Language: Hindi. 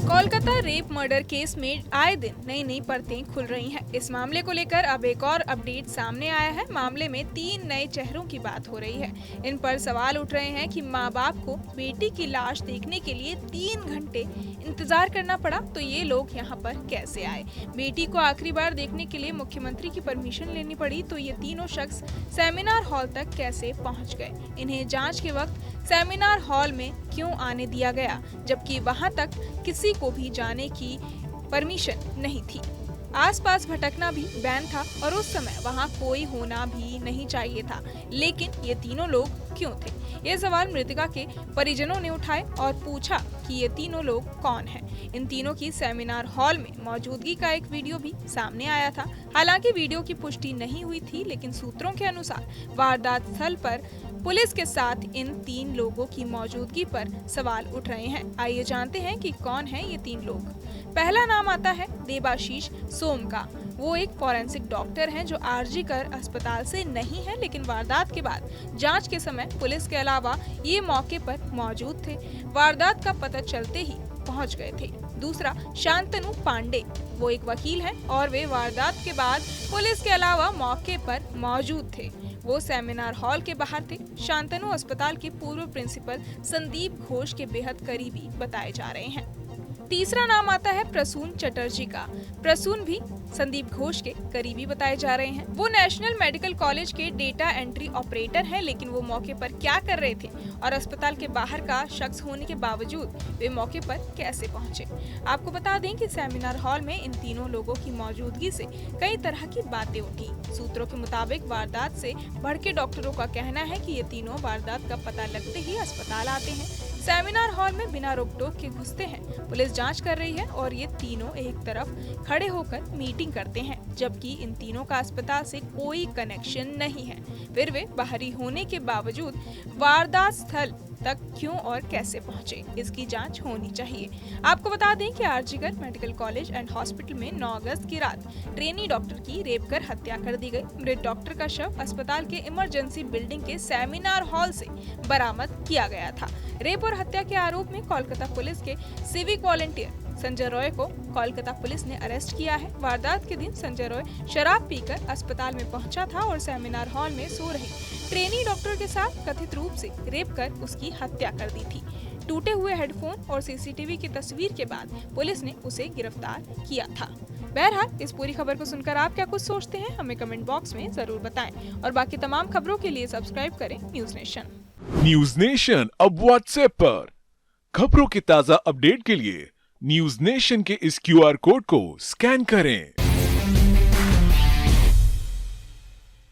कोलकाता रेप मर्डर केस में आए दिन नई नई परतें खुल रही हैं। इस मामले को लेकर अब एक और अपडेट सामने आया है। मामले में 3 नए चेहरों की बात हो रही है। इन पर सवाल उठ रहे हैं कि माँ बाप को बेटी की लाश देखने के लिए 3 घंटे इंतजार करना पड़ा, तो ये लोग यहाँ पर कैसे आए? बेटी को आखिरी बार देखने के लिए मुख्यमंत्री की परमिशन लेनी पड़ी, तो ये तीनों शख्स सेमिनार हॉल तक कैसे पहुँच गए? इन्हें जाँच के वक्त सेमिनार हॉल में क्यों आने दिया गया, जबकि वहां तक किसी को भी जाने की परमिशन नहीं थी? आसपास भटकना भी बैन था और उस समय वहां कोई होना भी नहीं चाहिए था, लेकिन ये तीनों लोग क्यों थे? ये सवाल मृतका के परिजनों ने उठाए और पूछा कि ये तीनों लोग कौन हैं। इन तीनों की सेमिनार हॉल में मौजूदगी का एक वीडियो भी सामने आया था। हालांकि वीडियो की पुष्टि नहीं हुई थी, लेकिन सूत्रों के अनुसार वारदात स्थल पर पुलिस के साथ इन 3 लोगों की मौजूदगी पर सवाल उठ रहे हैं। आइए जानते हैं कि कौन है ये 3 लोग। पहला नाम आता है देबाशीष सोम का। वो एक फॉरेंसिक डॉक्टर हैं जो आरजीकर अस्पताल से नहीं है, लेकिन वारदात के बाद जांच के समय पुलिस के अलावा ये मौके पर मौजूद थे। वारदात का पता चलते ही पहुंच गए थे। दूसरा शांतनु पांडे, वो एक वकील हैं और वे वारदात के बाद पुलिस के अलावा मौके पर मौजूद थे। वो सेमिनार हॉल के बाहर थे। शांतनु अस्पताल के पूर्व प्रिंसिपल संदीप घोष के बेहद करीबी बताए जा रहे हैं। तीसरा नाम आता है प्रसून चटर्जी का। प्रसून भी संदीप घोष के करीबी बताए जा रहे हैं। वो नेशनल मेडिकल कॉलेज के डेटा एंट्री ऑपरेटर हैं, लेकिन वो मौके पर क्या कर रहे थे और अस्पताल के बाहर का शख्स होने के बावजूद वे मौके पर कैसे पहुंचे? आपको बता दें कि सेमिनार हॉल में इन तीनों लोगों की मौजूदगी से कई तरह की बातें उठी। सूत्रों के मुताबिक वारदात से भड़के डॉक्टरों का कहना है कि ये तीनों वारदात का पता लगते ही अस्पताल आते हैं, सेमिनार हॉल में बिना रोक-टोक के घुसते हैं। पुलिस जांच कर रही है और ये तीनों एक तरफ खड़े होकर मीटिंग करते हैं, जबकि इन तीनों का अस्पताल से कोई कनेक्शन नहीं है। फिर वे बाहरी होने के बावजूद वारदात स्थल तक क्यों और कैसे पहुंचे, इसकी जांच होनी चाहिए। आपको बता दें कि RG Kar medical college and hospital में 9 अगस्त की रात ट्रेनी डॉक्टर की रेप कर हत्या कर दी गई। मृत डॉक्टर का शव अस्पताल के इमरजेंसी बिल्डिंग के सेमिनार हॉल से बरामद किया गया था। रेप और हत्या के आरोप में कोलकाता पुलिस के सिविक वॉलंटियर संजय रॉय को कोलकाता पुलिस ने अरेस्ट किया है। वारदात के दिन संजय रॉय शराब पीकर अस्पताल में पहुंचा था और सेमिनार हॉल में सो रही ट्रेनी डॉक्टर के साथ कथित रूप से रेप कर उसकी हत्या कर दी थी। टूटे हुए हेडफोन और सीसीटीवी की तस्वीर के बाद पुलिस ने उसे गिरफ्तार किया था। बहरहाल इस पूरी खबर को सुनकर आप क्या कुछ सोचते हैं, हमें कमेंट बॉक्स में जरूर बताएं और बाकी तमाम खबरों के लिए सब्सक्राइब करें न्यूज नेशन। न्यूज नेशन अब व्हाट्सएप पर खबरों की ताजा अपडेट के लिए न्यूज नेशन के इस QR कोड को स्कैन करें।